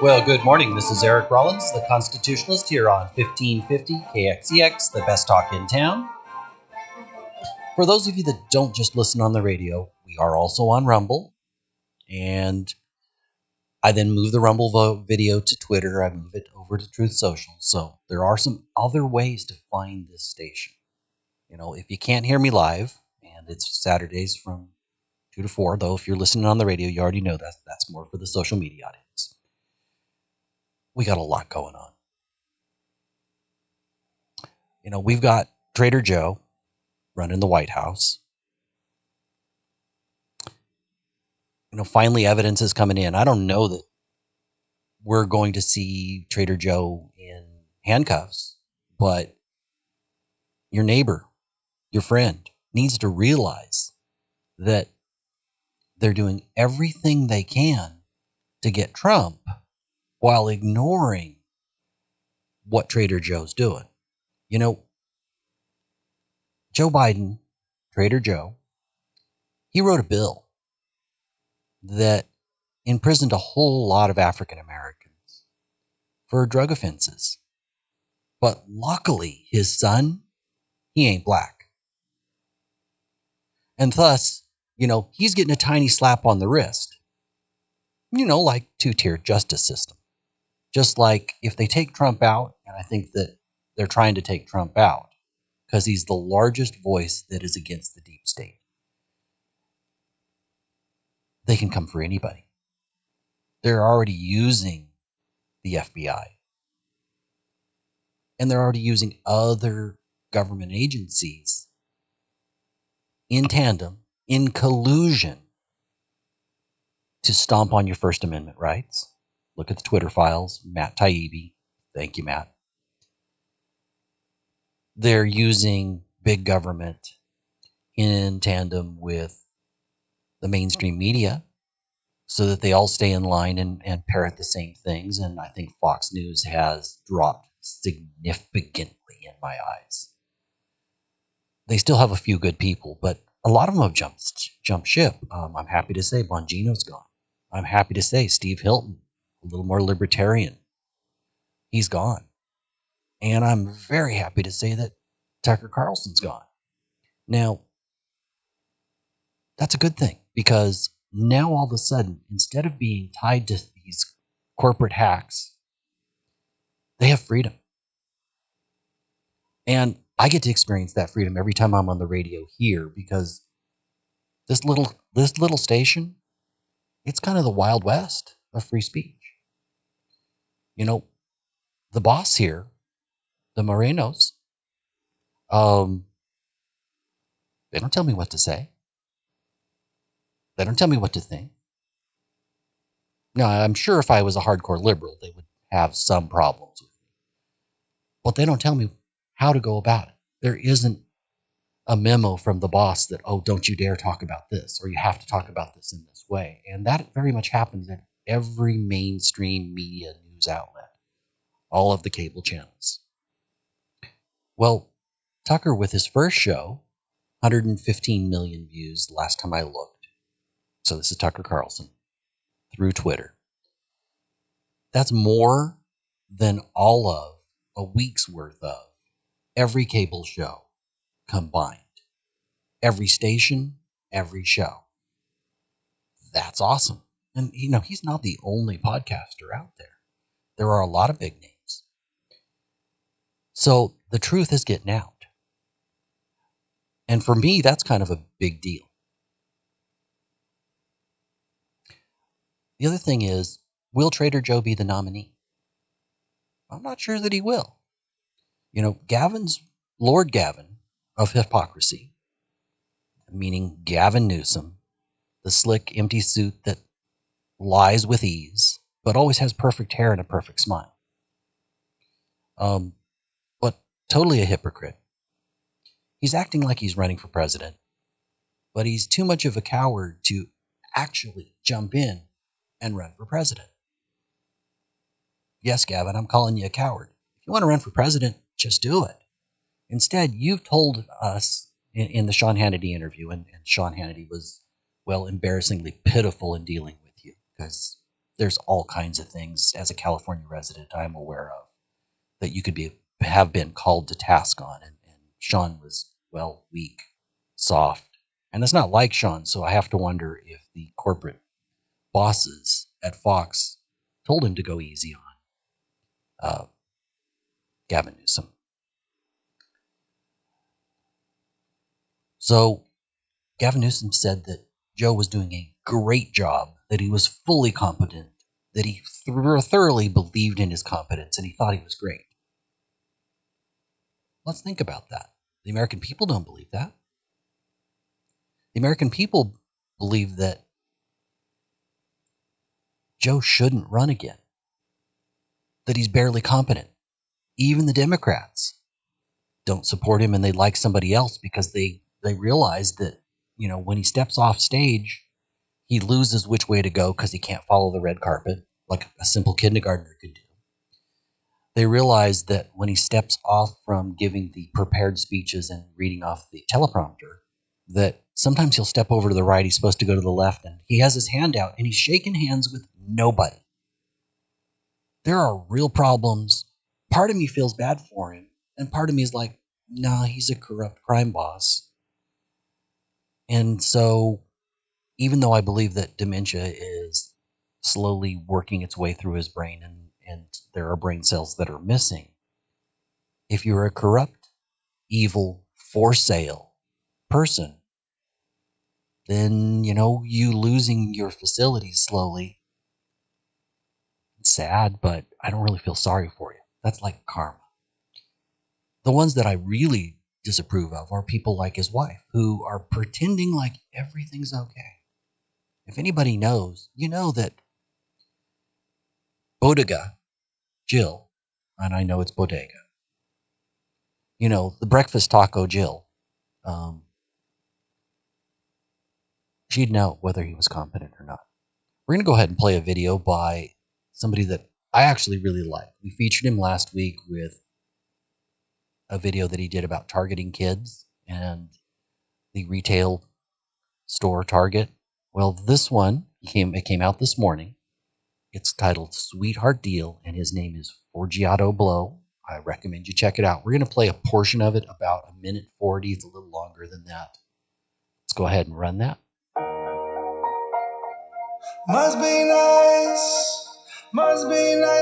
Well, good morning. This is Eric Rollins, the Constitutionalist, here on 1550 KXEX, the best talk in town. For those of you that don't just listen on the radio, we are also on Rumble. And I then move the Rumble video to Twitter. I move it over to Truth Social. So there are some other ways to find this station. You know, if you can't hear me live, and it's Saturdays from 2 to 4, though if you're listening on the radio, you already know that. That's more for the social media audience. We got a lot going on. You know, we've got Trader Joe running the White House. You know, finally evidence is coming in. I don't know that we're going to see Trader Joe in handcuffs, but your neighbor, your friend, needs to realize that they're doing everything they can to get Trump while ignoring what Trader Joe's doing. You know, Joe Biden, Trader Joe, he wrote a bill that imprisoned a whole lot of African Americans for drug offenses. But luckily, his son, he ain't black. And thus, you know, he's getting a tiny slap on the wrist. You know, like two-tiered justice system. Just like if they take Trump out, and I think that they're trying to take Trump out because he's the largest voice that is against the deep state. They can come for anybody. They're already using the FBI. And they're already using other government agencies in tandem, in collusion, to stomp on your First Amendment rights. Look at the Twitter files. Matt Taibbi. Thank you, Matt. They're using big government in tandem with the mainstream media so that they all stay in line and parrot the same things. And I think Fox News has dropped significantly in my eyes. They still have a few good people, but a lot of them have jumped ship. I'm happy to say Bongino's gone. I'm happy to say Steve Hilton, a little more libertarian. He's gone. And I'm very happy to say that Tucker Carlson's gone. Now, that's a good thing because now all of a sudden, instead of being tied to these corporate hacks, they have freedom. And I get to experience that freedom every time I'm on the radio here because this little station, it's kind of the Wild West of free speech. You know, the boss here, the Morenos, they don't tell me what to say. They don't tell me what to think. Now, I'm sure if I was a hardcore liberal, they would have some problems with me. But they don't tell me how to go about it. There isn't a memo from the boss that, oh, don't you dare talk about this, or you have to talk about this in this way. And that very much happens at every mainstream media news outlet, all of the cable channels. Well, Tucker, with his first show, 115 million views last time I looked. So this is Tucker Carlson through Twitter. That's more than all of a week's worth of every cable show combined. Every station, every show. That's awesome. And, you know, he's not the only podcaster out there. There are a lot of big names. So the truth is getting out. And for me, that's kind of a big deal. The other thing is, will Trader Joe be the nominee? I'm not sure that he will. You know, Lord Gavin of hypocrisy, meaning Gavin Newsom, the slick, empty suit that lies with ease, but always has perfect hair and a perfect smile. But totally a hypocrite. He's acting like he's running for president, but he's too much of a coward to actually jump in and run for president. Yes, Gavin, I'm calling you a coward. If you want to run for president, just do it. Instead, you've told us in the Sean Hannity interview, and Sean Hannity was, well, embarrassingly pitiful in dealing with you because There's all kinds of things as a California resident I'm aware of that you could have been called to task on. And Sean was, well, weak, soft. And it's not like Sean, so I have to wonder if the corporate bosses at Fox told him to go easy on Gavin Newsom. So Gavin Newsom said that Joe was doing a great job, that he was fully competent, that he thoroughly believed in his competence, and he thought he was great. Let's think about that. The American people don't believe that. The American people believe that Joe shouldn't run again, that he's barely competent. Even the Democrats don't support him, and they like somebody else because they realize that, when he steps off stage, he loses which way to go because he can't follow the red carpet like a simple kindergartner could do. They realize that when he steps off from giving the prepared speeches and reading off the teleprompter, that sometimes he'll step over to the right, he's supposed to go to the left, and he has his hand out, and he's shaking hands with nobody. There are real problems. Part of me feels bad for him, and part of me is like, nah, he's a corrupt crime boss. And so, even though I believe that dementia is slowly working its way through his brain, and there are brain cells that are missing, if you're a corrupt, evil, for sale person, then, you losing your facilities slowly, it's sad, but I don't really feel sorry for you. That's like karma. The ones that I really disapprove of are people like his wife, who are pretending like everything's okay. If anybody knows, you know that Bodega Jill, and I know it's Bodega, the breakfast taco Jill, she'd know whether he was competent or not. We're going to go ahead and play a video by somebody that I actually really like. We featured him last week with a video that he did about targeting kids and the retail store Target. Well, this one, it came out this morning. It's titled Sweetheart Deal, and his name is Forgiato Blow. I recommend you check it out. We're going to play a portion of it, about 1:40. It's a little longer than that. Let's go ahead and run that. Must be nice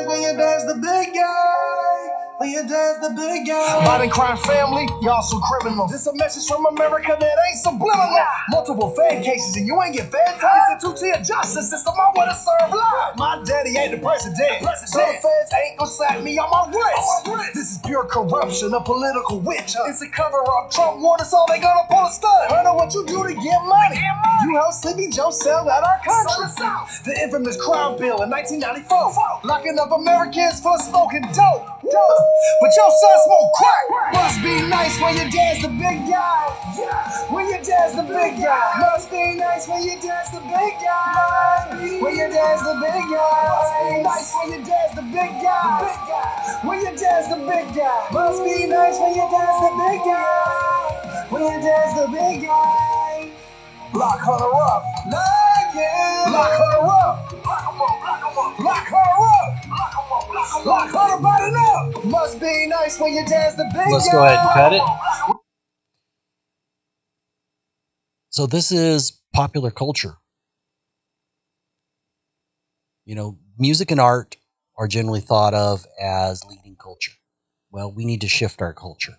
when your dad's the big guy. When your dad's the big guy. Violent crime family, y'all some criminals. This a message from America that ain't subliminal. Multiple Fed cases and you ain't get fed time. It's a two-tier justice system, I wanna serve life. My daddy ain't the president. So the feds ain't gonna slap me on my wrist. This is pure corruption, a political witch. It's a cover-up. Trump warned us all they gonna pull a stunt. I know what you do to get money. You help Sleepy Joe sell out our country. The infamous crime bill in 1994, locking up Americans for smoking dope. But your son smoke crack. Must be nice when your dad's the big guy. When your dad's the big guy. Must be nice when your dad's the big guy. When your dad's the big guy. Must be nice when your dad's the big guy. When your dad's the big guy. Must be nice when your dad's the big guy. When your dad's the big guy. Lock her up. Lock her up. Lock her up. Lock her body up. Must be nice when your dad's the big guy. Let's go ahead and cut it. So this is popular culture. Music and art are generally thought of as leading culture. Well, we need to shift our culture.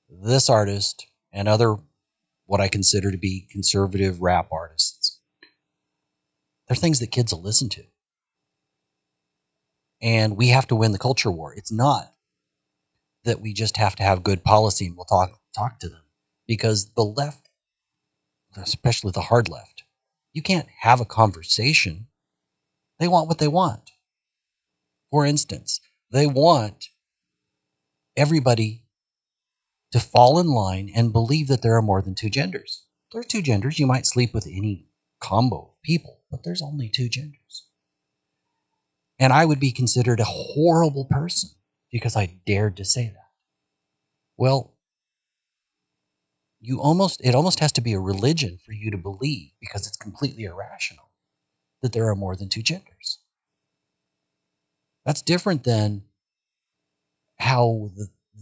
This artist and other what I consider to be conservative rap artists, they're things that kids will listen to. And we have to win the culture war. It's not that we just have to have good policy and we'll talk to them. Because the left, especially the hard left, you can't have a conversation. They want what they want. For instance, they want everybody to fall in line and believe that there are more than two genders. There are two genders. You might sleep with any combo of people, but there's only two genders. And I would be considered a horrible person because I dared to say that. Well, it almost has to be a religion for you to believe, because it's completely irrational, that there are more than two genders. That's different than how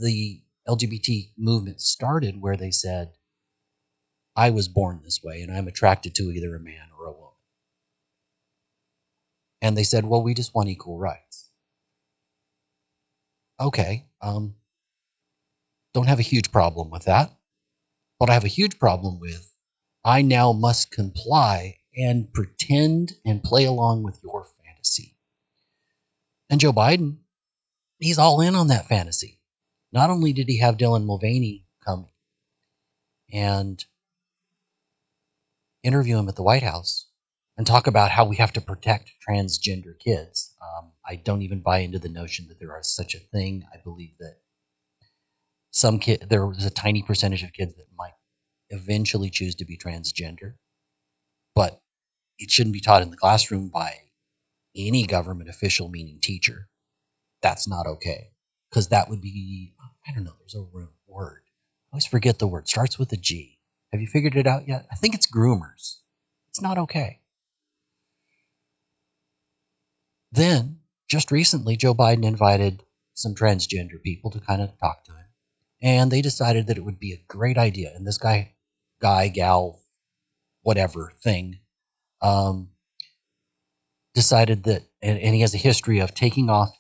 the LGBT movement started, where they said, I was born this way and I'm attracted to either a man or a woman. And they said, well, we just want equal rights. Okay, don't have a huge problem with that. But I have a huge problem with, I now must comply and pretend and play along with your fantasy. And Joe Biden, he's all in on that fantasy. Not only did he have Dylan Mulvaney come and interview him at the White House and talk about how we have to protect transgender kids. I don't even buy into the notion that there is such a thing. I believe that there was a tiny percentage of kids that might eventually choose to be transgender, but it shouldn't be taught in the classroom by any government official, meaning teacher. That's not okay. Because that would be, I don't know, there's a word. I always forget the word. Starts with a G. Have you figured it out yet? I think it's groomers. It's not okay. Then, just recently, Joe Biden invited some transgender people to kind of talk to him. And they decided that it would be a great idea. And this guy, gal, whatever thing, um, decided that, and he has a history of taking off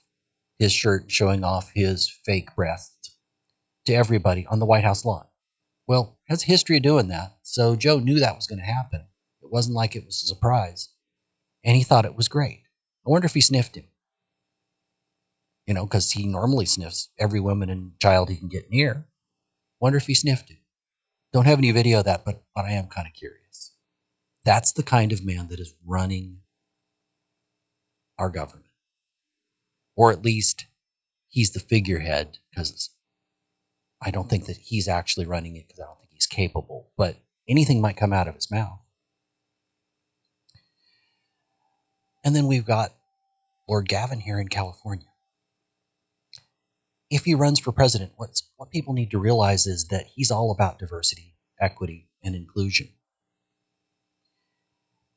his shirt and showing off his fake breasts to everybody on the White House lawn. Well, has a history of doing that. So Joe knew that was going to happen. It wasn't like it was a surprise. And he thought it was great. I wonder if he sniffed him. Because he normally sniffs every woman and child he can get near. Wonder if he sniffed him. Don't have any video of that, but I am kind of curious. That's the kind of man that is running our government. Or at least he's the figurehead, because I don't think that he's actually running it, because I don't think he's capable. But anything might come out of his mouth. And then we've got Lord Gavin here in California. If he runs for president, what people need to realize is that he's all about diversity, equity, and inclusion.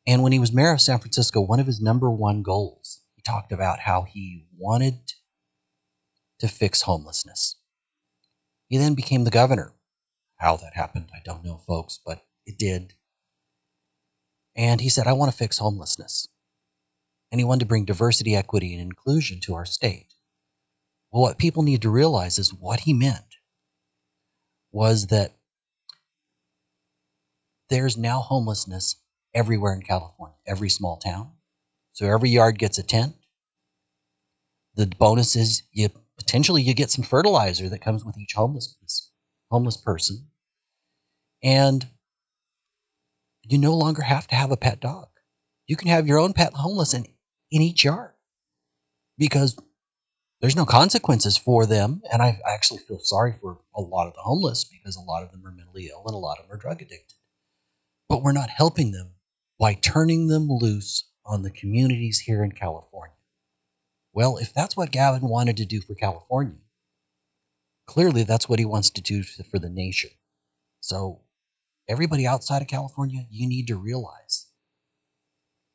And when he was mayor of San Francisco, one of his number one goals, he talked about how he wanted to fix homelessness. He then became the governor. How that happened, I don't know, folks, but it did. And he said, I want to fix homelessness. And he wanted to bring diversity, equity, and inclusion to our state. Well, what people need to realize is what he meant was that there's now homelessness everywhere in California, every small town. So every yard gets a tent. The bonus is you get some fertilizer that comes with each homeless person. And you no longer have to have a pet dog. You can have your own pet homeless in each yard, because there's no consequences for them. And I actually feel sorry for a lot of the homeless, because a lot of them are mentally ill and a lot of them are drug addicted. But we're not helping them by turning them loose on the communities here in California. Well, if that's what Gavin wanted to do for California, clearly that's what he wants to do for the nation. So everybody outside of California, you need to realize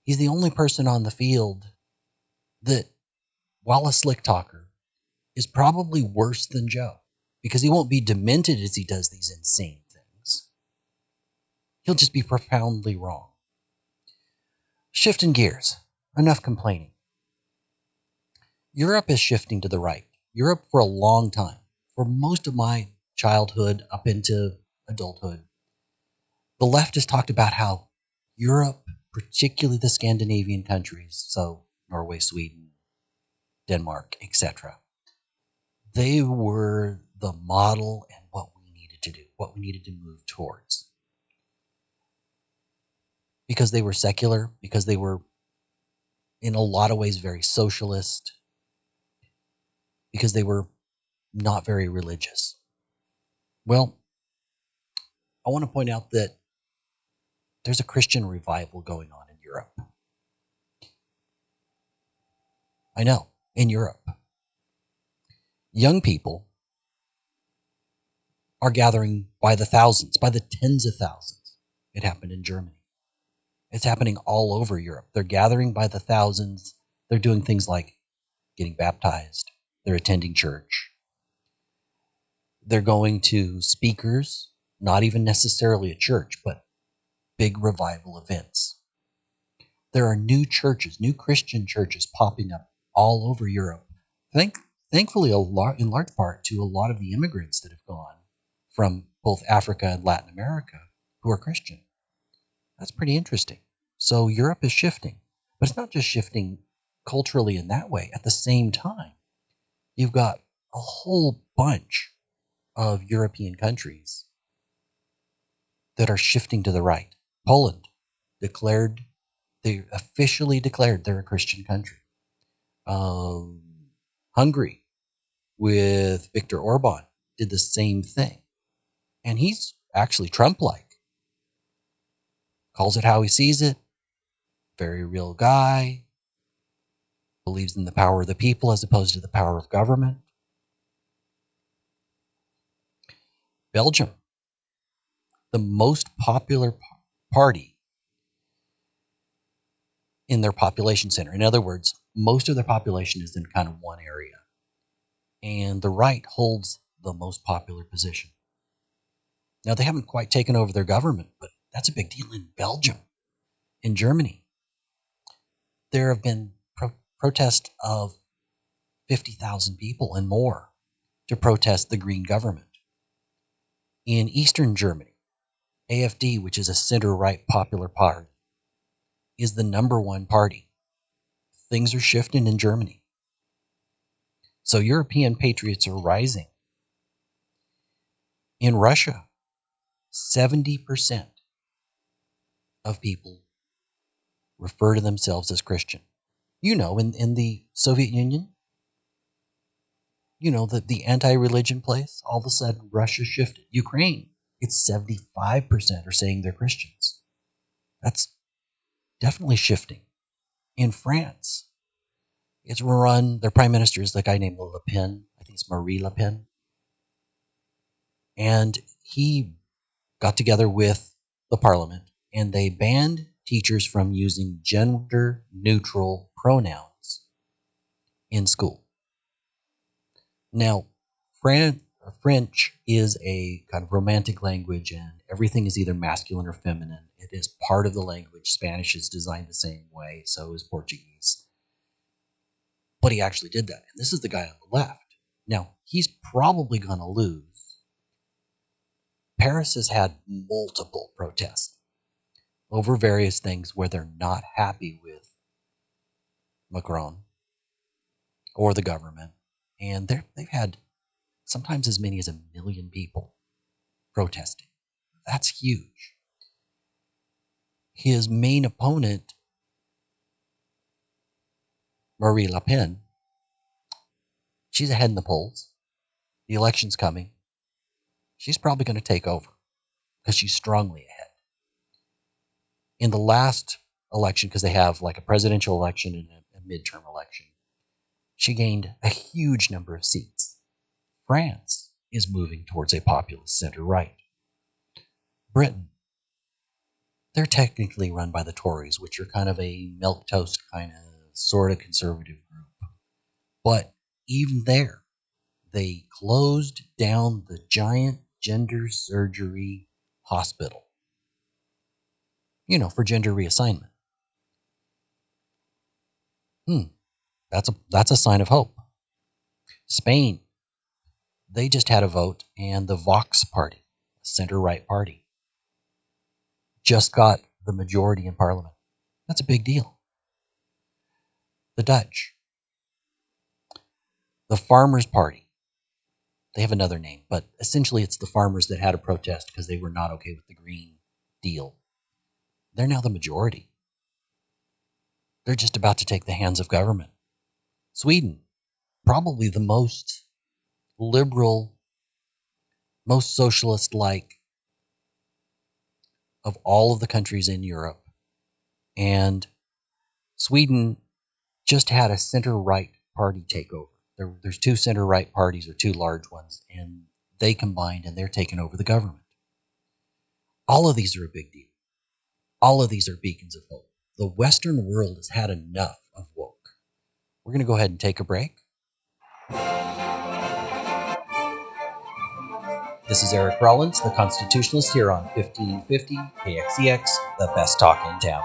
he's the only person on the field that, while a slick talker, is probably worse than Joe, because he won't be demented as he does these insane things. He'll just be profoundly wrong. Shifting gears, enough complaining. Europe is shifting to the right. Europe, for a long time, for most of my childhood up into adulthood, the left has talked about how Europe, particularly the Scandinavian countries, so Norway, Sweden, Denmark, etc., they were the model and what we needed to do, what we needed to move towards. Because they were secular, because they were in a lot of ways very socialist, because they were not very religious. Well, I want to point out that there's a Christian revival going on in Europe. I know, in Europe. Young people are gathering by the thousands, by the tens of thousands. It happened in Germany. It's happening all over Europe. They're gathering by the thousands. They're doing things like getting baptized. They're attending church. They're going to speakers, not even necessarily a church, but big revival events. There are new churches, new Christian churches popping up all over Europe. Thankfully, in large part to a lot of the immigrants that have gone from both Africa and Latin America who are Christian. That's pretty interesting. So Europe is shifting, but it's not just shifting culturally in that way. At the same time, you've got a whole bunch of European countries that are shifting to the right. Poland they officially declared they're a Christian country. Um, Hungary with Viktor Orban did the same thing. And he's actually Trump-like. Calls it how he sees it. Very real guy. Believes in the power of the people as opposed to the power of government. Belgium, the most popular party in their population center. In other words, most of their population is in kind of one area. And the right holds the most popular position. Now, they haven't quite taken over their government, but that's a big deal in Belgium. In Germany, there have been protests of 50,000 people and more to protest the Green government. In Eastern Germany, AfD, which is a center-right popular party, is the number one party. Things are shifting in Germany. So European patriots are rising. In Russia, 70% of people refer to themselves as Christian. You know, in the Soviet Union, you know, the anti-religion place, all of a sudden Russia shifted. Ukraine, it's 75% are saying they're Christians. That's definitely shifting. In France, it's run, their prime minister is the guy named Le Pen. I think it's Marie Le Pen. And he got together with the parliament and they banned teachers from using gender neutral pronouns in school. Now, French is a kind of romantic language and everything is either masculine or feminine. It is part of the language. Spanish is designed the same way, so is Portuguese. But he actually did that. And this is the guy on the left. Now, he's probably going to lose. Paris has had multiple protests over various things where they're not happy with Macron or the government. And they've had sometimes as many as 1 million people protesting. That's huge. His main opponent, Marie Le Pen, she's ahead in the polls. The election's coming. She's probably going to take over because she's strongly ahead. In the last election, because they have like a presidential election and a midterm election, she gained a huge number of seats. France is moving towards a populist center-right. Britain, they're technically run by the Tories, which are kind of a milquetoast kind of sort of conservative group. But even there, they closed down the giant gender surgery hospital, you know, for gender reassignment. That's a sign of hope. Spain, they just had a vote, and the Vox party, center-right party, just got the majority in parliament. That's a big deal. The Dutch, the Farmers' Party, they have another name, but essentially it's the farmers that had a protest because they were not okay with the Green deal. They're now the majority. They're just about to take the hands of government. Sweden, probably the most liberal, most socialist-like of all of the countries in Europe. And Sweden just had a center-right party takeover. There's two center-right parties, or two large ones, and they combined and they're taking over the government. All of these are a big deal. All of these are beacons of hope. The Western world has had enough of woke. We're going to go ahead and take a break. This is Eric Rollins, the Constitutionalist, here on 1550 KXEX, the best talk in town.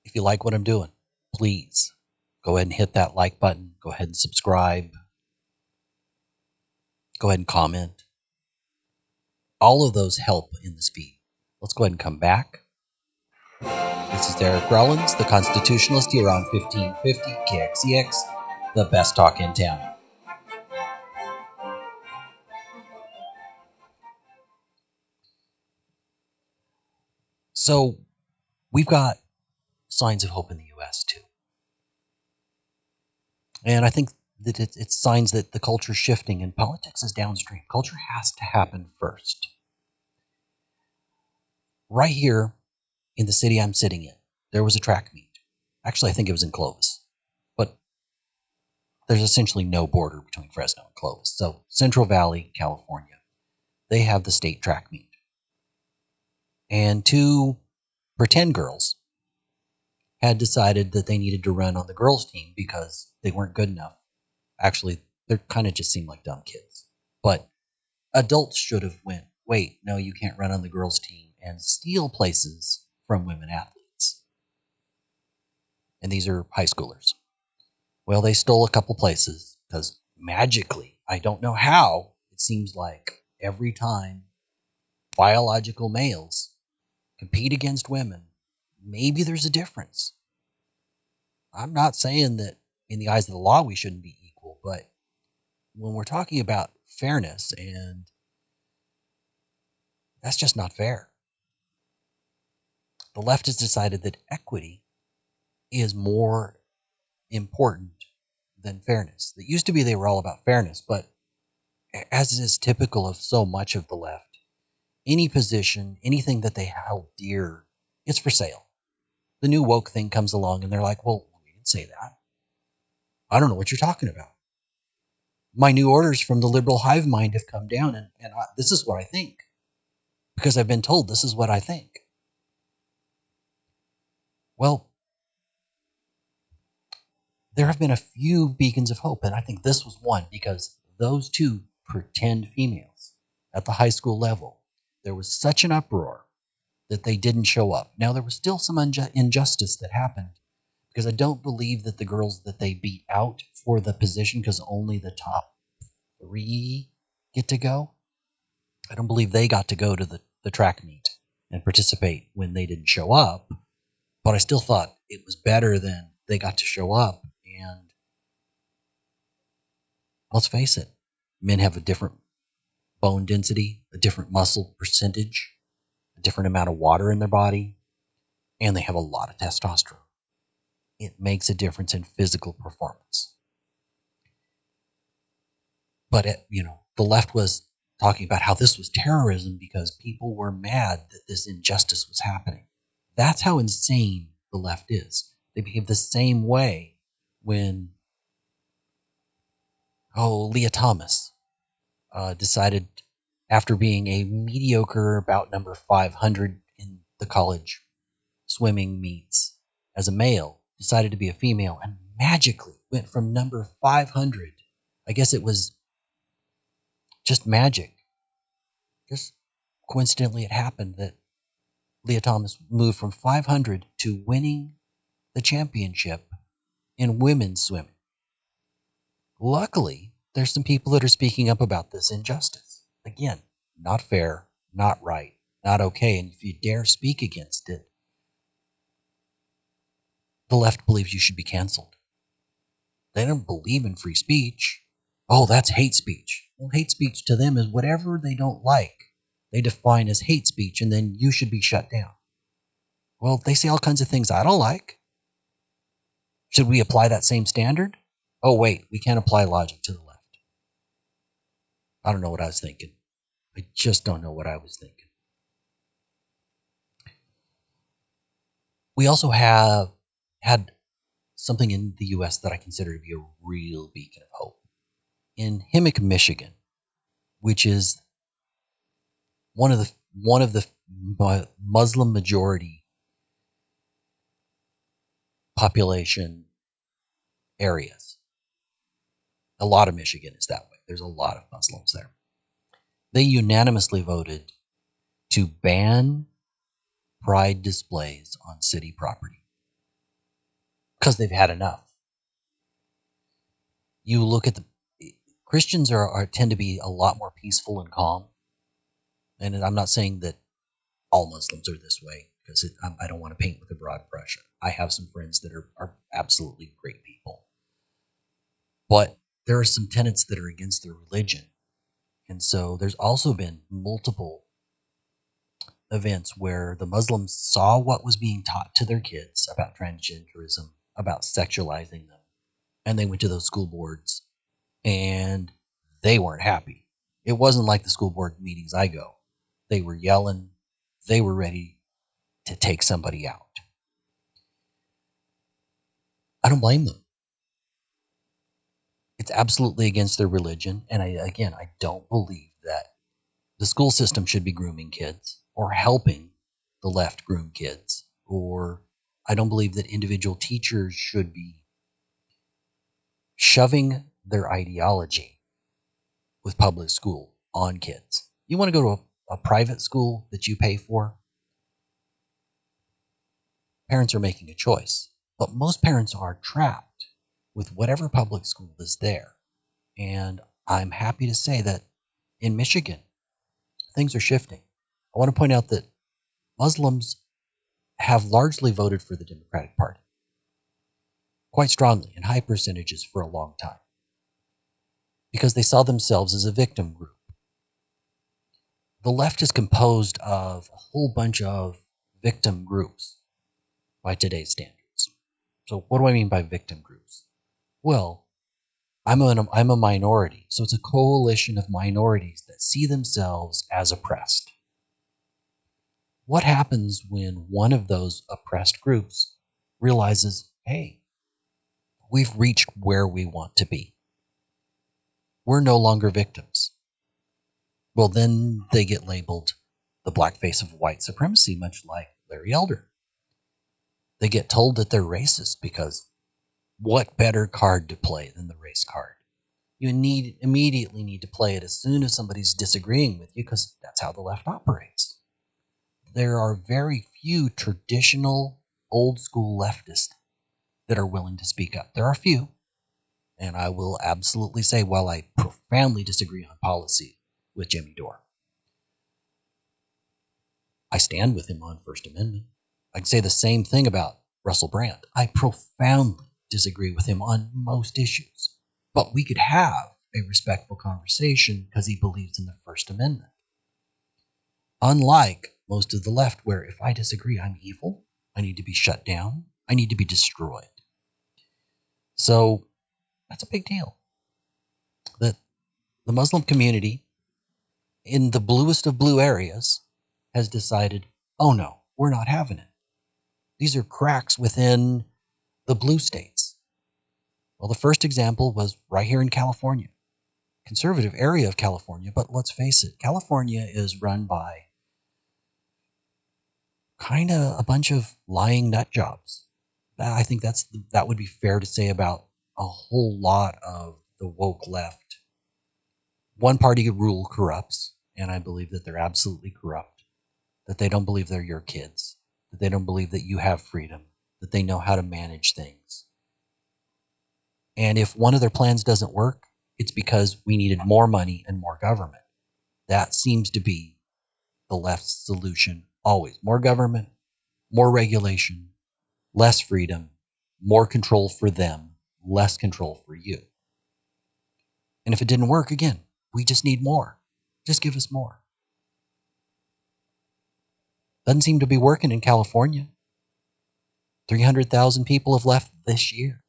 If you like what I'm doing, please go ahead and hit that like button. Go ahead and subscribe. Go ahead and comment. All of those help in this feed. Let's go ahead and come back. This is Eric Rollins, the Constitutionalist, here on 1550 KXEX, the best talk in town. So we've got signs of hope in the U.S. too. And I think that it's signs that the culture's shifting and politics is downstream. Culture has to happen first. Right here in the city I'm sitting in, there was a track meet. Actually, I think it was in Clovis. But there's essentially no border between Fresno and Clovis. So Central Valley, California, they have the state track meet. And two pretend girls had decided that they needed to run on the girls' team because they weren't good enough. Actually, they kind of just seemed like dumb kids. But adults should have went, wait, no, you can't run on the girls' team and steal places from women athletes. And these are high schoolers. Well, they stole a couple places because magically, I don't know how, it seems like every time biological males compete against women, maybe there's a difference. I'm not saying that in the eyes of the law we shouldn't be equal, but when we're talking about fairness, and that's just not fair. The left has decided that equity is more important than fairness. It used to be they were all about fairness, but as is typical of so much of the left, any position, anything that they held dear, it's for sale. The new woke thing comes along and they're like, well, we didn't say that. I don't know what you're talking about. My new orders from the liberal hive mind have come down, and this is what I think because I've been told this is what I think. Well, there have been a few beacons of hope, and I think this was one because those two pretend females at the high school level, there was such an uproar that they didn't show up. Now, there was still some injustice that happened because I don't believe that the girls that they beat out for the position, because only the top 3 get to go, I don't believe they got to go to the track meet and participate when they didn't show up. But I still thought it was better than they got to show up. And let's face it, men have a different bone density, a different muscle percentage, a different amount of water in their body, and they have a lot of testosterone. It makes a difference in physical performance. But the left was talking about how this was terrorism because people were mad that this injustice was happening. That's how insane the left is. They behave the same way when, Leah Thomas decided, after being a mediocre about number 500 in the college swimming meets as a male, decided to be a female and magically went from number 500. I guess it was just magic. Just coincidentally, it happened that Leah Thomas moved from 500 to winning the championship in women's swimming. Luckily, there's some people that are speaking up about this injustice. Again, not fair, not right, not okay. And if you dare speak against it, the left believes you should be canceled. They don't believe in free speech. Oh, that's hate speech. Well, hate speech to them is whatever they don't like. They define as hate speech, and then you should be shut down. Well, they say all kinds of things I don't like. Should we apply that same standard? Oh, wait, we can't apply logic to the left. I don't know what I was thinking. I just don't know what I was thinking. We also have had something in the U.S. that I consider to be a real beacon of hope. In Himmock, Michigan, which is one of the one of the Muslim majority population areas. A lot of Michigan is that way. There's a lot of Muslims there. They unanimously voted to ban pride displays on city property because they've had enough. You look at the Christians tend to be a lot more peaceful and calm, and I'm not saying that all Muslims are this way because I don't want to paint with a broad brush. I have some friends that are absolutely great people, but there are some tenets that are against their religion, and so there's also been multiple events where the Muslims saw what was being taught to their kids about transgenderism, about sexualizing them, and they went to those school boards and they weren't happy. It wasn't like the school board meetings I go. They were yelling. They were ready to take somebody out. I don't blame them. It's absolutely against their religion. And I don't believe that the school system should be grooming kids or helping the left groom kids. Or I don't believe that individual teachers should be shoving their ideology with public school on kids. You want to go to a private school that you pay for? Parents are making a choice. But most parents are trapped with whatever public school is there. And I'm happy to say that in Michigan, things are shifting. I want to point out that Muslims have largely voted for the Democratic Party quite strongly in high percentages for a long time because they saw themselves as a victim group. The left is composed of a whole bunch of victim groups by today's standards. So what do I mean by victim groups? Well, I'm a minority, so it's a coalition of minorities that see themselves as oppressed. What happens when one of those oppressed groups realizes, hey, we've reached where we want to be? We're no longer victims. Well, then they get labeled the black face of white supremacy, much like Larry Elder. They get told that they're racist because what better card to play than the race card? You immediately need to play it as soon as somebody's disagreeing with you because that's how the left operates. There are very few traditional old school leftists that are willing to speak up. There are few, and I will absolutely say, while I profoundly disagree on policy with Jimmy Dore, I stand with him on First Amendment. I can say the same thing about Russell Brand. I profoundly disagree with him on most issues, but we could have a respectful conversation because he believes in the First Amendment. Unlike most of the left, where if I disagree, I'm evil, I need to be shut down, I need to be destroyed. So that's a big deal. That the Muslim community in the bluest of blue areas has decided, oh no, we're not having it. These are cracks within the blue states. Well, the first example was right here in California, conservative area of California, but let's face it, California is run by kind of a bunch of lying nut jobs. I think that would be fair to say about a whole lot of the woke left. One party rule corrupts, and I believe that they're absolutely corrupt, that they don't believe they're your kids, that they don't believe that you have freedom, that they know how to manage things. And if one of their plans doesn't work, it's because we needed more money and more government. That seems to be the left's solution always. More government, more regulation, less freedom, more control for them, less control for you. And if it didn't work, again, we just need more. Just give us more. Doesn't seem to be working in California. 300,000 people have left this year.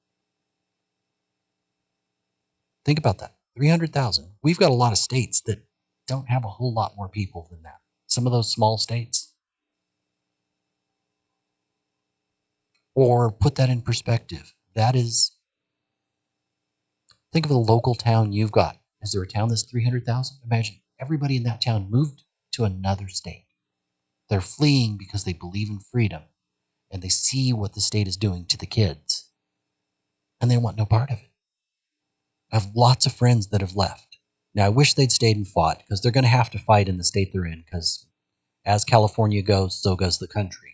Think about that. 300,000. We've got a lot of states that don't have a whole lot more people than that. Some of those small states. Or put that in perspective. That is, think of the local town you've got. Is there a town that's 300,000? Imagine everybody in that town moved to another state. They're fleeing because they believe in freedom and they see what the state is doing to the kids and they want no part of it. I have lots of friends that have left. Now, I wish they'd stayed and fought because they're going to have to fight in the state they're in because as California goes, so goes the country.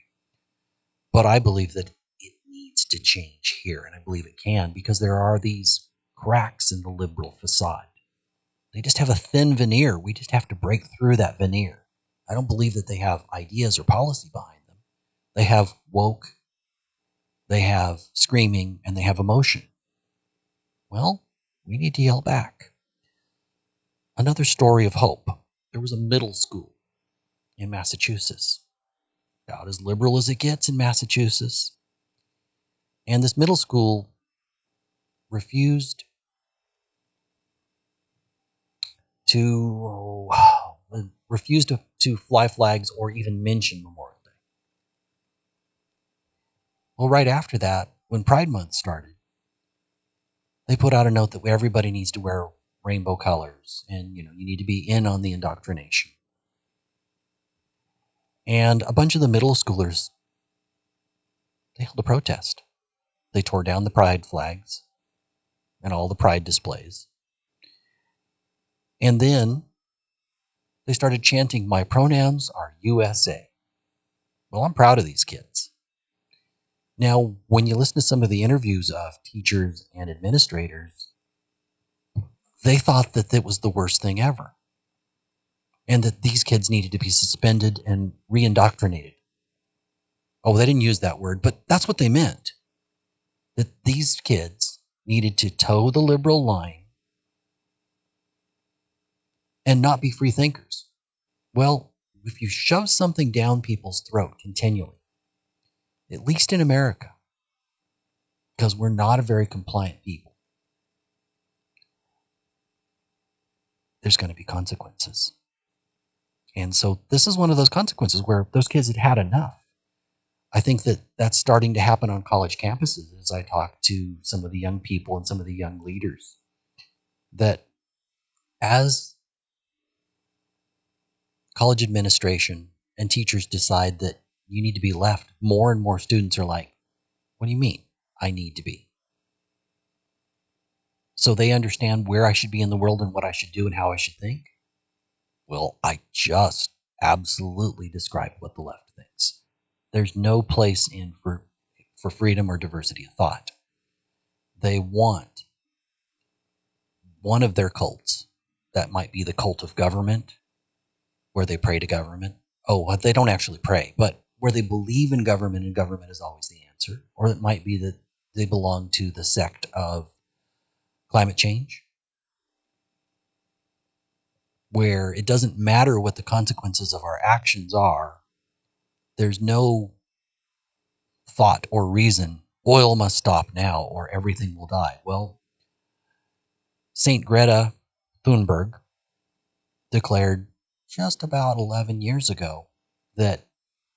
But I believe that it needs to change here, and I believe it can because there are these cracks in the liberal facade. They just have a thin veneer. We just have to break through that veneer. I don't believe that they have ideas or policy behind them. They have woke, they have screaming, and they have emotion. Well, we need to yell back. Another story of hope. There was a middle school in Massachusetts, about as liberal as it gets in Massachusetts. And this middle school refused to to fly flags or even mention Memorial Day. Well, right after that, when Pride Month started, they put out a note that everybody needs to wear rainbow colors and you need to be in on the indoctrination. And a bunch of the middle schoolers, they held a protest. They tore down the pride flags and all the pride displays. And then they started chanting, "My pronouns are USA." Well, I'm proud of these kids. Now, when you listen to some of the interviews of teachers and administrators, they thought that it was the worst thing ever and that these kids needed to be suspended and re-indoctrinated. Oh, they didn't use that word, but that's what they meant. That these kids needed to toe the liberal line and not be free thinkers. Well, if you shove something down people's throat continually, at least in America, because we're not a very compliant people, there's going to be consequences. And so this is one of those consequences where those kids had had enough. I think that that's starting to happen on college campuses as I talk to some of the young people and some of the young leaders. That as college administration and teachers decide that you need to be left, more and more students are like, what do you mean I need to be? So they understand where I should be in the world and what I should do and how I should think. Well, I just absolutely described what the left thinks. There's no place in for freedom or diversity of thought. They want one of their cults. That might be the cult of government, where they pray to government. Oh, they don't actually pray, but where they believe in government and government is always the answer. Or it might be that they belong to the sect of climate change, where it doesn't matter what the consequences of our actions are. There's no thought or reason, oil must stop now or everything will die. Well, St. Greta Thunberg declared just about 11 years ago that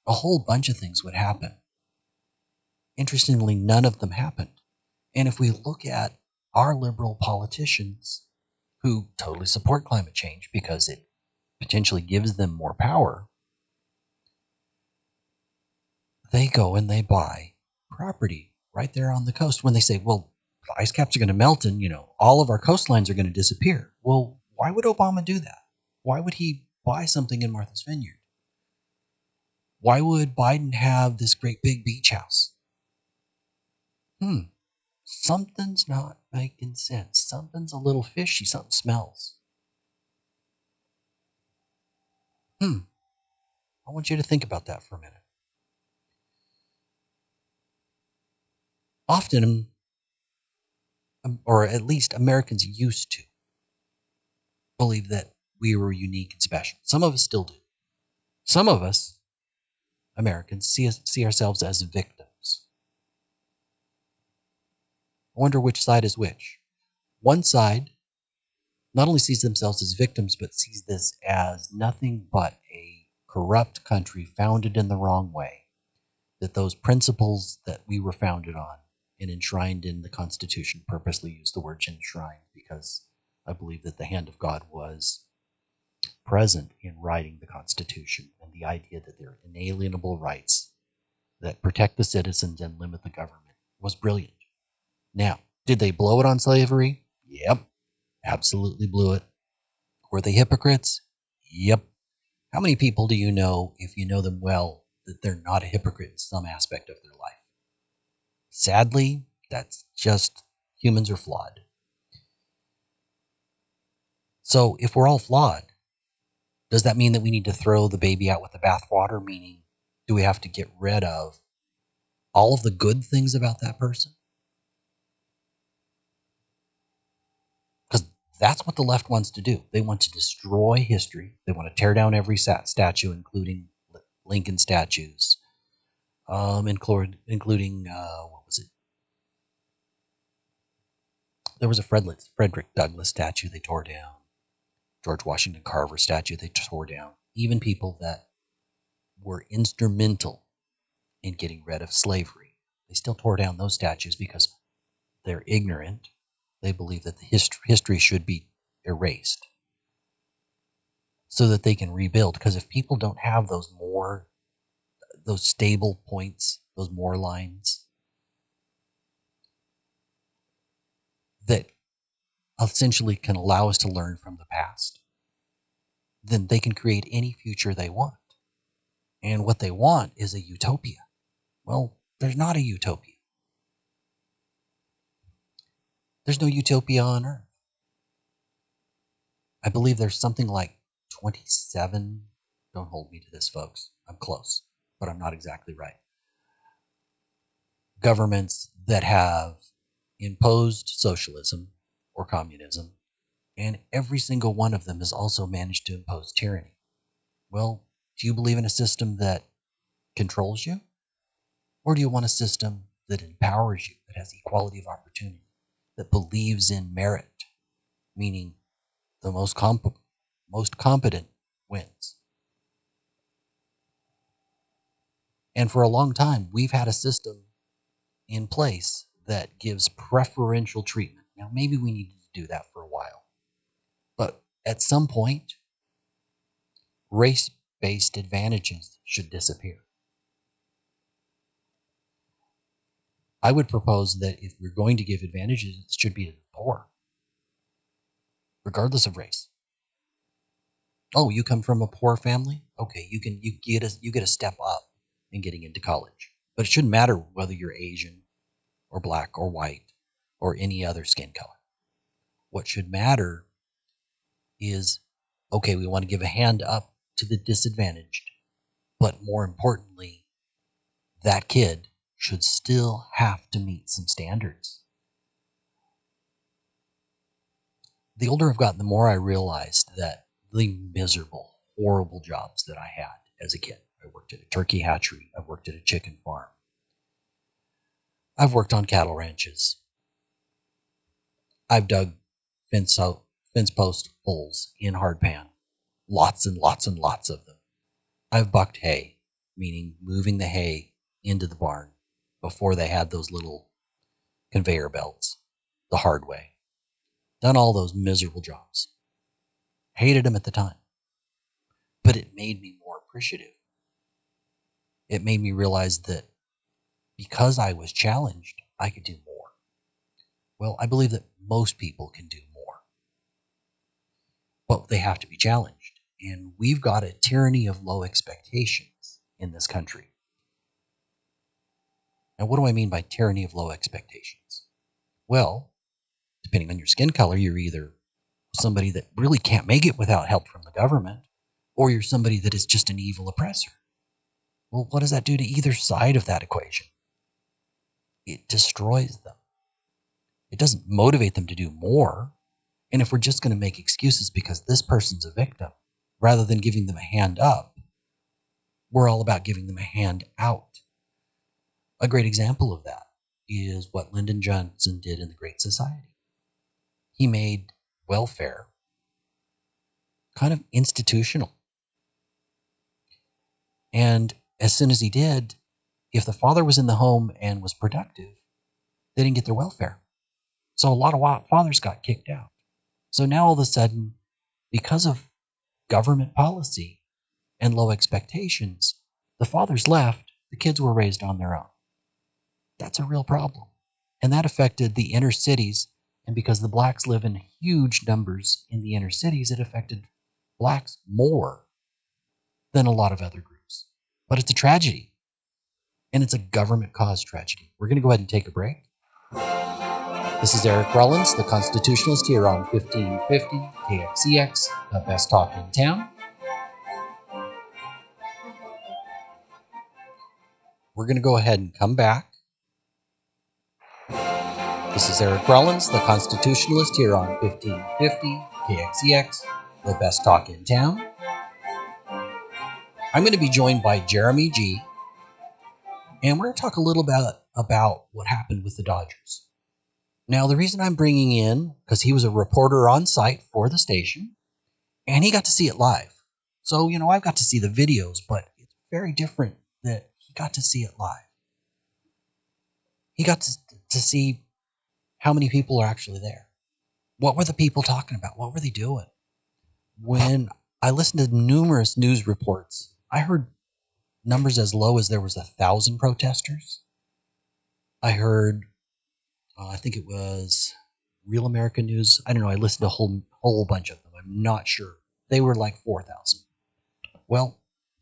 a whole bunch of things would happen. Interestingly, none of them happened. And if we look at our liberal politicians who totally support climate change because it potentially gives them more power, they go and they buy property right there on the coast when they say, well, the ice caps are going to melt and, all of our coastlines are going to disappear. Well, why would Obama do that? Why would he buy something in Martha's Vineyard? Why would Biden have this great big beach house? Something's not making sense. Something's a little fishy. Something smells. I want you to think about that for a minute. Often, or at least Americans used to, believe that we were unique and special. Some of us still do. Some of us, Americans, see ourselves as victims. I wonder which side is which. One side not only sees themselves as victims, but sees this as nothing but a corrupt country founded in the wrong way. That those principles that we were founded on and enshrined in the Constitution, purposely use the word enshrined because I believe that the hand of God was present in writing the Constitution, and the idea that there are inalienable rights that protect the citizens and limit the government was brilliant. Now, did they blow it on slavery? Yep, absolutely blew it. Were they hypocrites? Yep. How many people do you know, if you know them well, that they're not a hypocrite in some aspect of their life? Sadly, that's just humans are flawed. So if we're all flawed, does that mean that we need to throw the baby out with the bathwater? Meaning, do we have to get rid of all of the good things about that person? Because that's what the left wants to do. They want to destroy history. They want to tear down every statue, including Lincoln statues, including what was it? There was a Frederick Douglass statue they tore down. George Washington Carver statue they tore down. Even people that were instrumental in getting rid of slavery, they still tore down those statues because they're ignorant. They believe that the history should be erased so that they can rebuild. Because if people don't have those stable points, those more lines that essentially can allow us to learn from the past, then they can create any future they want. And what they want is a utopia. Well, there's not a utopia. There's no utopia on Earth. I believe there's something like 27, don't hold me to this, folks. I'm close, but I'm not exactly right. Governments that have imposed socialism or communism, and every single one of them has also managed to impose tyranny. Well, do you believe in a system that controls you? Or do you want a system that empowers you, that has equality of opportunity, that believes in merit, meaning the most competent wins? And for a long time, we've had a system in place that gives preferential treatment. Now, maybe we need to do that for a while. But at some point, race-based advantages should disappear. I would propose that if we're going to give advantages, it should be to the poor, regardless of race. Oh, you come from a poor family? Okay, you get a step up in getting into college. But it shouldn't matter whether you're Asian or black or white or any other skin color. What should matter is, okay, we want to give a hand up to the disadvantaged, but more importantly, that kid should still have to meet some standards. The older I've gotten, the more I realized that the miserable, horrible jobs that I had as a kid. I worked at a turkey hatchery. I've worked at a chicken farm. I've worked on cattle ranches. I've dug fence post holes in hardpan. Lots and lots and lots of them. I've bucked hay, meaning moving the hay into the barn before they had those little conveyor belts, the hard way. Done all those miserable jobs. Hated them at the time. But it made me more appreciative. It made me realize that because I was challenged, I could do more. Well, I believe that most people can do more, but they have to be challenged. And we've got a tyranny of low expectations in this country. Now, what do I mean by tyranny of low expectations? Well, depending on your skin color, you're either somebody that really can't make it without help from the government, or you're somebody that is just an evil oppressor. Well, what does that do to either side of that equation? It destroys them. It doesn't motivate them to do more. And if we're just going to make excuses because this person's a victim, rather than giving them a hand up, we're all about giving them a hand out. A great example of that is what Lyndon Johnson did in the Great Society. He made welfare kind of institutional. And as soon as he did, if the father was in the home and was productive, they didn't get their welfare. So a lot of fathers got kicked out. So now all of a sudden, because of government policy and low expectations, the fathers left, the kids were raised on their own. That's a real problem. And that affected the inner cities. And because the blacks live in huge numbers in the inner cities, it affected blacks more than a lot of other groups. But it's a tragedy. And it's a government-caused tragedy. We're going to go ahead and take a break. This is Eric Rollins, the Constitutionalist, here on 1550 KXEX, the best talk in town. We're going to go ahead and come back. This is Eric Rollins, the Constitutionalist, here on 1550 KXEX, the best talk in town. I'm going to be joined by Jeremy G., and we're going to talk a little bit about what happened with the Dodgers. Now, the reason I'm bringing in, because he was a reporter on site for the station, and he got to see it live. So, I've got to see the videos, but it's very different that he got to see it live. He got to see how many people are actually there. What were the people talking about? What were they doing? When I listened to numerous news reports, I heard numbers as low as there was 1,000 protesters. I heard, I think it was Real American News. I don't know. I listened to a whole bunch of them. I'm not sure. They were like 4,000. Well,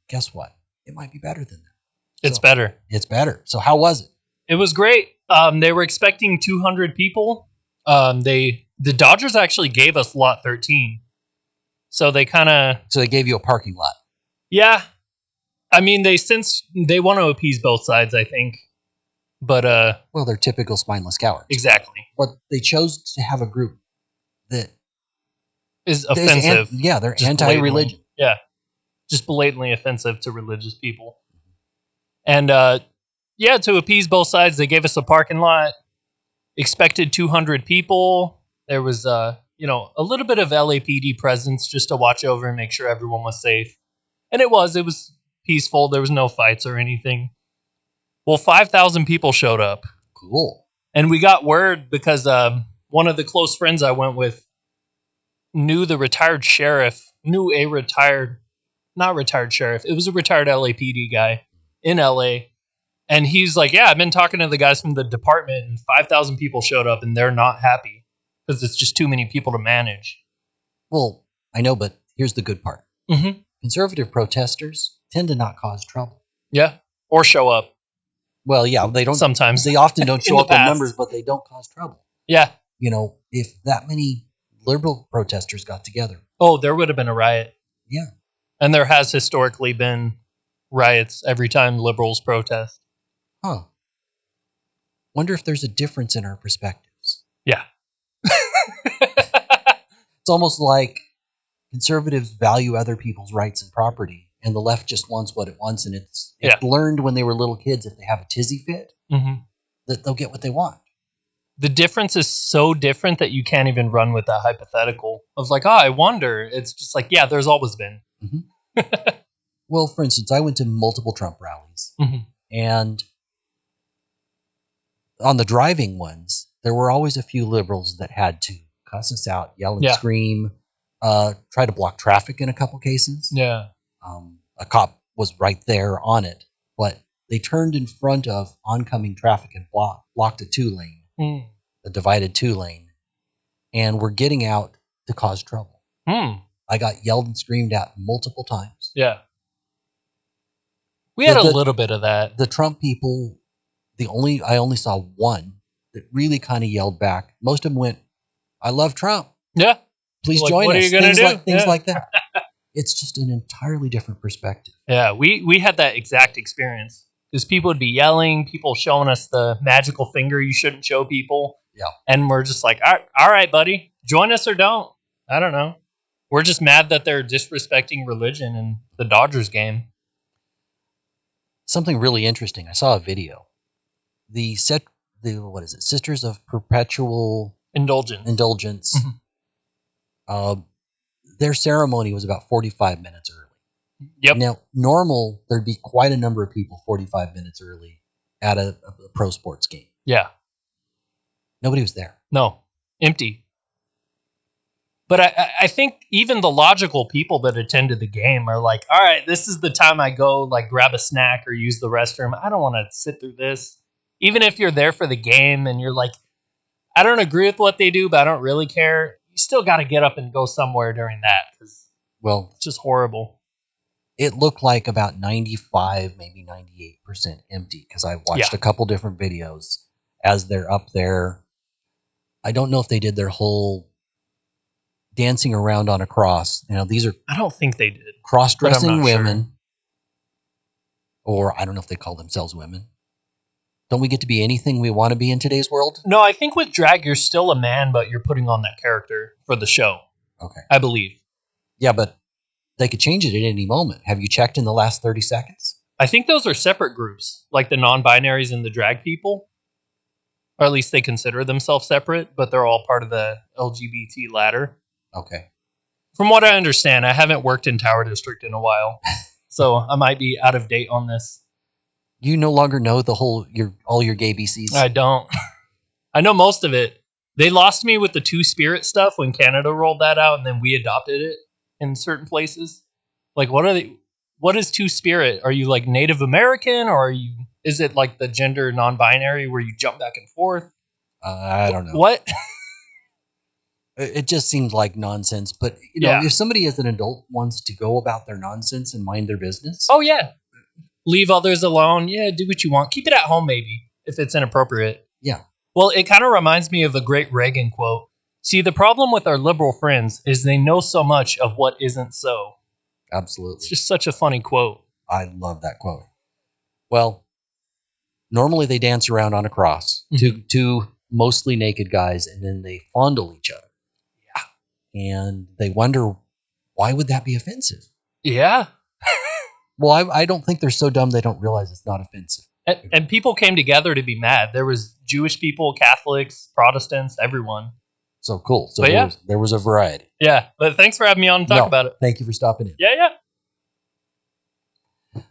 guess what? It might be better than that. It's better. It's better. So how was it? It was great. They were expecting 200 people. The Dodgers actually gave us lot 13. So they gave you a parking lot. Yeah. I mean, they want to appease both sides, I think. But well, they're typical spineless cowards. Exactly. But they chose to have a group that is offensive. They're anti-religion. Yeah. Just blatantly offensive to religious people. And to appease both sides, they gave us a parking lot. Expected 200 people. There was a little bit of LAPD presence just to watch over and make sure everyone was safe. And it was peaceful. There was no fights or anything. Well, 5,000 people showed up. Cool. And we got word because one of the close friends I went with knew a retired sheriff. Not retired sheriff. It was a retired LAPD guy in LA. And he's like, yeah, I've been talking to the guys from the department, and 5,000 people showed up, and they're not happy because it's just too many people to manage. Well, I know, but here's the good part. Mm-hmm. Conservative protesters tend to not cause trouble. Yeah, or show up. Well, yeah, they don't. Sometimes. They often don't show up in numbers, but they don't cause trouble. Yeah. If that many liberal protesters got together. Oh, there would have been a riot. Yeah. And there has historically been riots every time liberals protest. Huh. Wonder if there's a difference in our perspectives. Yeah. It's almost like conservatives value other people's rights and property, and the left just wants what it wants, and it's learned when they were little kids, if they have a tizzy fit, that they'll get what they want. The difference is so different that you can't even run with that hypothetical of like, I wonder. It's just like, yeah, there's always been. Mm-hmm. Well, for instance, I went to multiple Trump rallies, and on the driving ones, there were always a few liberals that had to cuss us out, yell and scream, try to block traffic in a couple cases. Yeah. A cop was right there on it, but they turned in front of oncoming traffic and blocked a 2-lane, a divided 2-lane, and were getting out to cause trouble. I got yelled and screamed at multiple times. Yeah. We had a little bit of that. The Trump people, I only saw one that really kind of yelled back. Most of them went, I love Trump. Yeah. Please join us. What are you going to do? Things like that. It's just an entirely different perspective. Yeah, we had that exact experience. Because people would be yelling, people showing us the magical finger you shouldn't show people. Yeah. And we're just like, all right, buddy, join us or don't. I don't know. We're just mad that they're disrespecting religion in the Dodgers game. Something really interesting. I saw a video. Sisters of Perpetual Indulgence. Their ceremony was about 45 minutes early. Yep. Now, normal, there'd be quite a number of people 45 minutes early at a pro sports game. Yeah. Nobody was there. No. Empty. But I think even the logical people that attended the game are like, all right, this is the time I go like grab a snack or use the restroom. I don't want to sit through this. Even if you're there for the game and you're like, I don't agree with what they do, but I don't really care. You still got to get up and go somewhere during that because Well, it's just horrible. it looked like about 95, maybe 98% empty because I watched Yeah. a couple different videos as they're up there. I don't know if they did their whole dancing around on a cross. You know, these are I don't think they did. cross-dressing not women, sure. or I don't know if they call themselves women. Don't we get to be anything we want to be in today's world? No, I think with drag, you're still a man, but you're putting on that character for the show. Okay. I believe. Yeah, but they could change it at any moment. Have you checked in the last 30 seconds? I think those are separate groups, like the non-binaries and the drag people. Or at least they consider themselves separate, but they're all part of the LGBT ladder. Okay. From what I understand, I haven't worked in Tower District in a while, so I might be out of date on this. You no longer know all your gay BCs? I don't. I know most of it. They lost me with the Two-Spirit stuff when Canada rolled that out, and then we adopted it in certain places. Like, what is Two-Spirit? Are you like Native American, or is it like the gender non-binary where you jump back and forth? I don't know. What? It just seems like nonsense. But, if somebody as an adult wants to go about their nonsense and mind their business. Oh, yeah. Leave others alone. Yeah, do what you want. Keep it at home, maybe, if it's inappropriate. Yeah. Well, it kind of reminds me of a great Reagan quote. See, the problem with our liberal friends is they know so much of what isn't so. Absolutely. It's just such a funny quote. I love that quote. Well, normally they dance around on a cross, two mostly naked guys, and then they fondle each other. Yeah. And they wonder, why would that be offensive? Yeah. Well, I don't think they're so dumb they don't realize it's not offensive. And people came together to be mad. There was Jewish people, Catholics, Protestants, everyone. So cool. So there was a variety. Yeah, but thanks for having me on to talk about it. Thank you for stopping in. Yeah.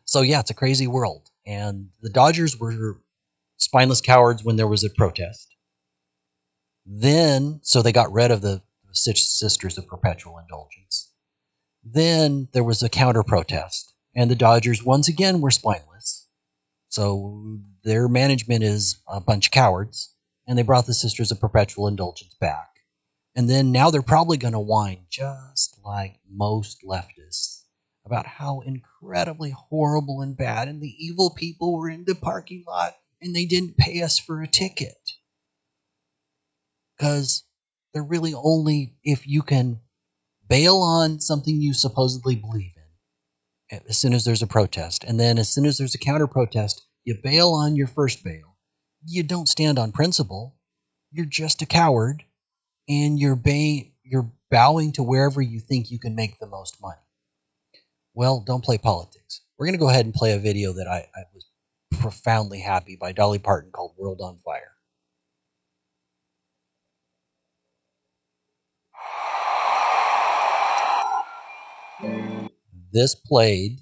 So yeah, it's a crazy world. And the Dodgers were spineless cowards when there was a protest. Then, so they got rid of the Sisters of Perpetual Indulgence. Then there was a counter protest. And the Dodgers once again were spineless. So their management is a bunch of cowards. And they brought the Sisters of Perpetual Indulgence back. And then now they're probably going to whine, just like most leftists, about how incredibly horrible and bad and the evil people were in the parking lot and they didn't pay us for a ticket. Because they're really only if you can bail on something you supposedly believe in as soon as there's a protest. And then as soon as there's a counter protest, you bail on your first bail. You don't stand on principle. You're just a coward. And you're bowing to wherever you think you can make the most money. Well, don't play politics. We're going to go ahead and play a video that I was profoundly happy by Dolly Parton called World on Fire. This played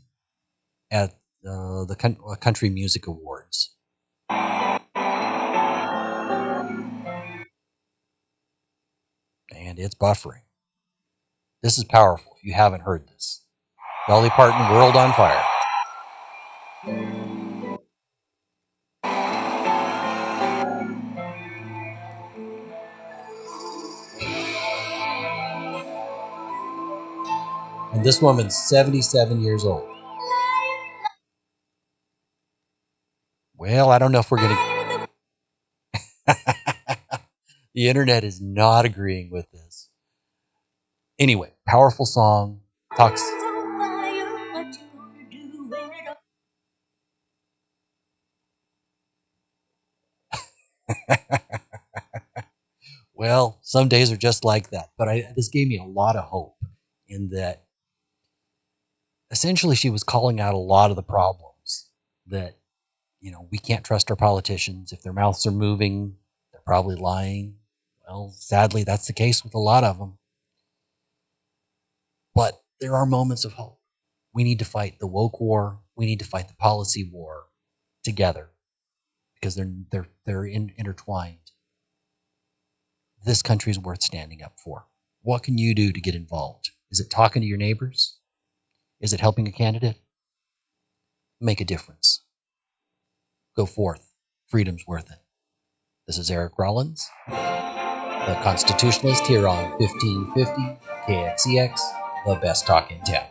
at the Country Music Awards. And it's buffering. This is powerful if you haven't heard this. Dolly Parton, World on Fire. And this woman's 77 years old. Well, I don't know if we're going to... The internet is not agreeing with this. Anyway, powerful song. Talks... Well, some days are just like that. But this gave me a lot of hope in that essentially she was calling out a lot of the problems that, we can't trust our politicians. If their mouths are moving, they're probably lying. Well, sadly, that's the case with a lot of them. But there are moments of hope. We need to fight the woke war. We need to fight the policy war together because they're intertwined. This country is worth standing up for. What can you do to get involved? Is it talking to your neighbors? Is it helping a candidate? Make a difference. Go forth. Freedom's worth it. This is Eric Rollins, the Constitutionalist, here on 1550 KXEX, the best talk in town.